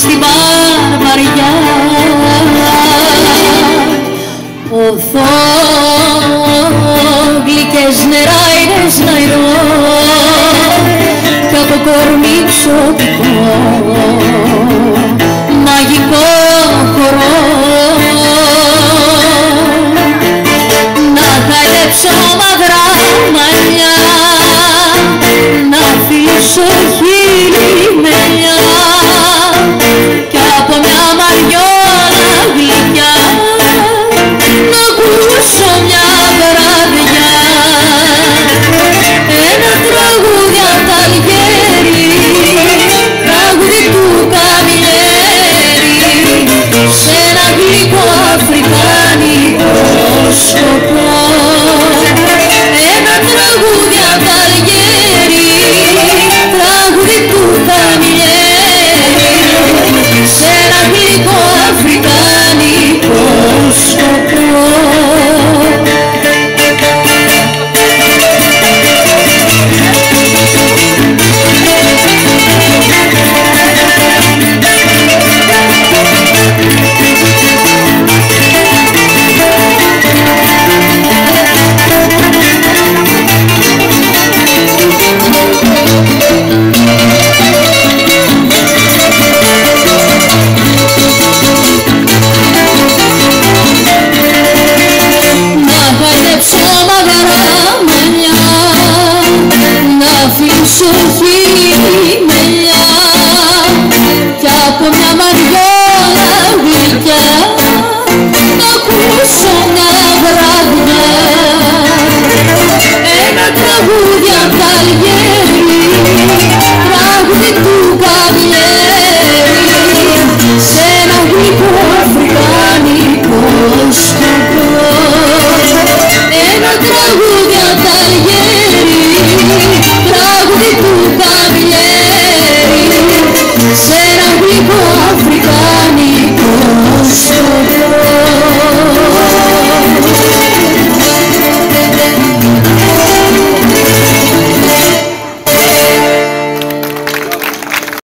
στη βαρβαριά. Οθώ γλυκές νεράιδες νερό κι από κορμί ψωτικό μαγικό χορό. Να χαϊδέψω μαυρά μαλλιά, να φιλήσω χείλη μελιά κι από μια μαριόλα γλυκιά να ακούσω μια βραδιά ένα τραγούδι απ' τ' Αλγέρι, τραγούδι του Καμιλέρι, σε ένα γλυκό αφρικάνικο σκοπό. Ένα τραγούδι απ' τ' Αλγέρι, τραγούδι του Καμιλέρι, σε ένα γλυκό αφρικάνικο σκοπό. Αφήσω χείλη μελιά κι από μια μαριά